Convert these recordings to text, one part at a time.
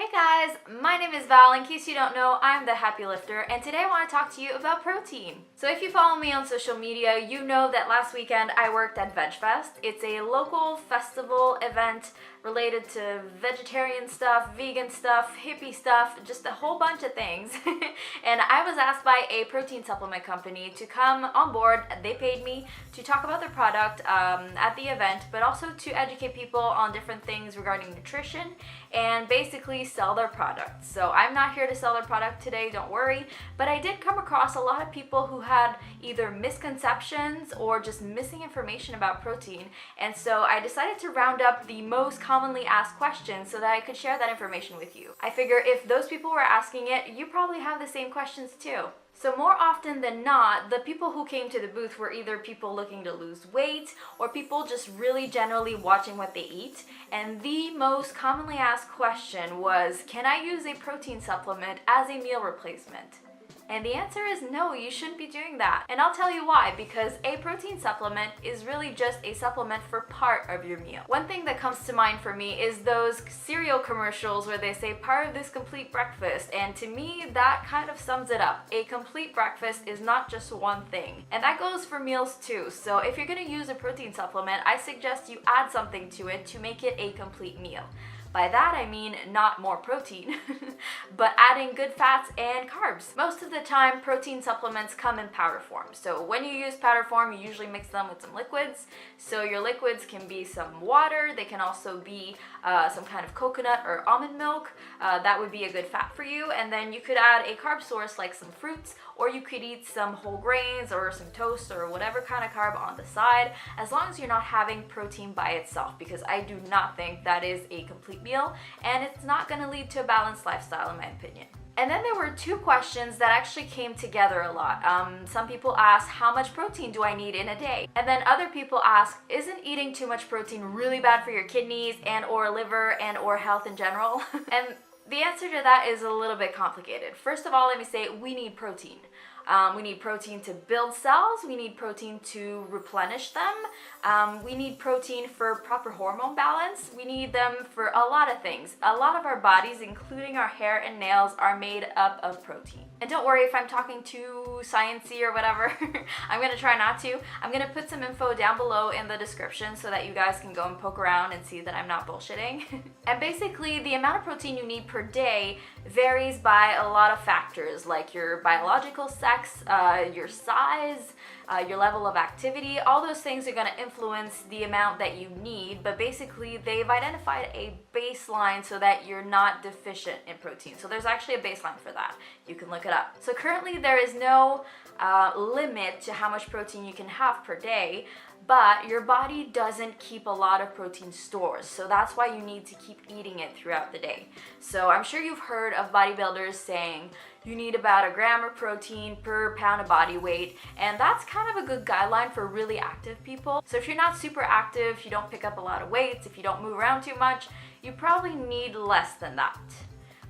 Hey guys, my name is Val. In case you don't know, I'm the Happy Lifter, and today I want to talk to you about protein. So if you follow me on social media, you know that last weekend I worked at VegFest. It's a local festival event related to vegetarian stuff, vegan stuff, hippie stuff, just a whole bunch of things. And I was asked by a protein supplement company to come on board. They paid me to talk about their product at the event, but also to educate people on different things regarding nutrition and basically sell their product. So I'm not here to sell their product today, don't worry, but I did come across a lot of people who had either misconceptions or just missing information about protein, and so I decided to round up the most commonly asked questions so that I could share that information with you. I figure if those people were asking it, you probably have the same questions too. So more often than not, the people who came to the booth were either people looking to lose weight or people just really generally watching what they eat. And the most commonly asked question was, can I use a protein supplement as a meal replacement? And the answer is no, you shouldn't be doing that. And I'll tell you why, because a protein supplement is really just a supplement for part of your meal. One thing that comes to mind for me is those cereal commercials where they say part of this complete breakfast, and to me that kind of sums it up. A complete breakfast is not just one thing. And that goes for meals too. So if you're gonna use a protein supplement, I suggest you add something to it to make it a complete meal. By that I mean not more protein, but adding good fats and carbs. Most of the time, protein supplements come in powder form. So when you use powder form, you usually mix them with some liquids. So your liquids can be some water, they can also be some kind of coconut or almond milk. That would be a good fat for you. And then you could add a carb source like some fruits, or you could eat some whole grains or some toast or whatever kind of carb on the side, as long as you're not having protein by itself, because I do not think that is a complete meal, and it's not going to lead to a balanced lifestyle in my opinion. And then there were two questions that actually came together a lot. Some people ask, how much protein do I need in a day? And then other people ask, isn't eating too much protein really bad for your kidneys and or liver and or health in general? And the answer to that is a little bit complicated. First of all, let me say we need protein. We need protein to build cells, we need protein to replenish them, we need protein for proper hormone balance, we need them for a lot of things. A lot of our bodies, including our hair and nails, are made up of protein. And don't worry if I'm talking too sciencey or whatever, I'm gonna try not to. I'm gonna put some info down below in the description so that you guys can go and poke around and see that I'm not bullshitting. And basically, the amount of protein you need per day varies by a lot of factors, like your biological sex, your size, your level of activity. All those things are going to influence the amount that you need, but basically they've identified a baseline so that you're not deficient in protein. So there's actually a baseline for that. You can look it up. So currently there is no limit to how much protein you can have per day, but your body doesn't keep a lot of protein stores, so that's why you need to keep eating it throughout the day. So I'm sure you've heard of bodybuilders saying you need about 1 gram of protein per pound of body weight, and that's kind of a good guideline for really active people. So if you're not super active, you don't pick up a lot of weights, if you don't move around too much, you probably need less than that.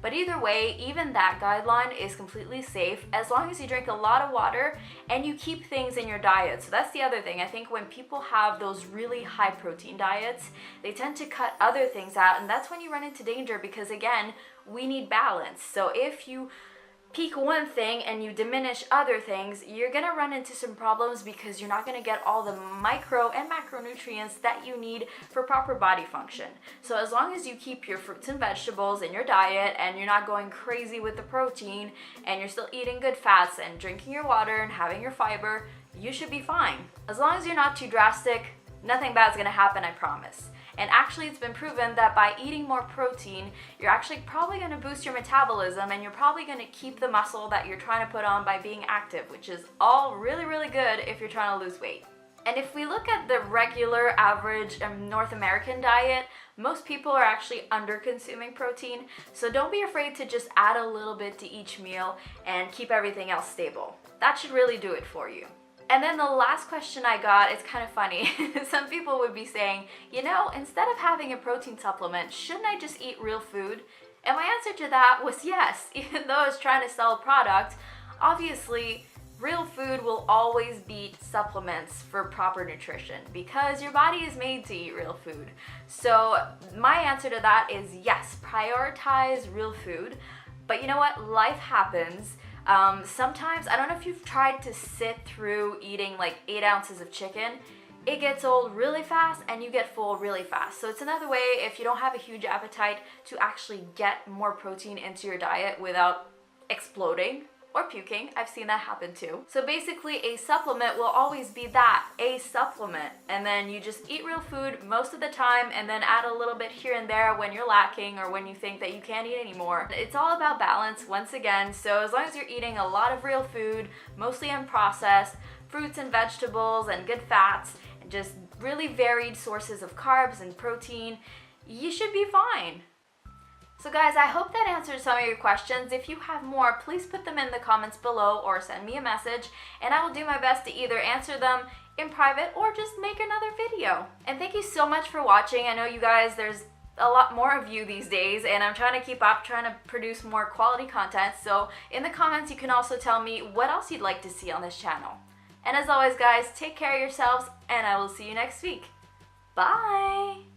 But either way, even that guideline is completely safe as long as you drink a lot of water and you keep things in your diet. So that's the other thing. I think when people have those really high protein diets, they tend to cut other things out, and that's when you run into danger because, again, we need balance. So if you peak one thing and you diminish other things, you're gonna run into some problems because you're not gonna get all the micro and macronutrients that you need for proper body function. So as long as you keep your fruits and vegetables in your diet and you're not going crazy with the protein and you're still eating good fats and drinking your water and having your fiber, you should be fine. As long as you're not too drastic, nothing bad's gonna happen, I promise. And actually it's been proven that by eating more protein, you're actually probably going to boost your metabolism, and you're probably going to keep the muscle that you're trying to put on by being active, which is all really, really good if you're trying to lose weight. And if we look at the regular average North American diet, most people are actually under consuming protein. So don't be afraid to just add a little bit to each meal and keep everything else stable. That should really do it for you. And then the last question I got is kind of funny. Some people would be saying, you know, instead of having a protein supplement, shouldn't I just eat real food? And my answer to that was yes. Even though I was trying to sell a product, obviously real food will always beat supplements for proper nutrition because your body is made to eat real food. So my answer to that is yes, prioritize real food. But you know what? Life happens. Sometimes, I don't know if you've tried to sit through eating like 8 ounces of chicken. It gets old really fast and you get full really fast. So it's another way, if you don't have a huge appetite, to actually get more protein into your diet without exploding or puking. I've seen that happen too. So basically a supplement will always be that, a supplement. And then you just eat real food most of the time and then add a little bit here and there when you're lacking or when you think that you can't eat anymore. It's all about balance once again. So as long as you're eating a lot of real food, mostly unprocessed, fruits and vegetables and good fats, and just really varied sources of carbs and protein, you should be fine. So guys, I hope that answers some of your questions. If you have more, please put them in the comments below or send me a message and I will do my best to either answer them in private or just make another video. And thank you so much for watching. I know you guys, there's a lot more of you these days and I'm trying to keep up, trying to produce more quality content. So in the comments, you can also tell me what else you'd like to see on this channel. And as always guys, take care of yourselves and I will see you next week. Bye!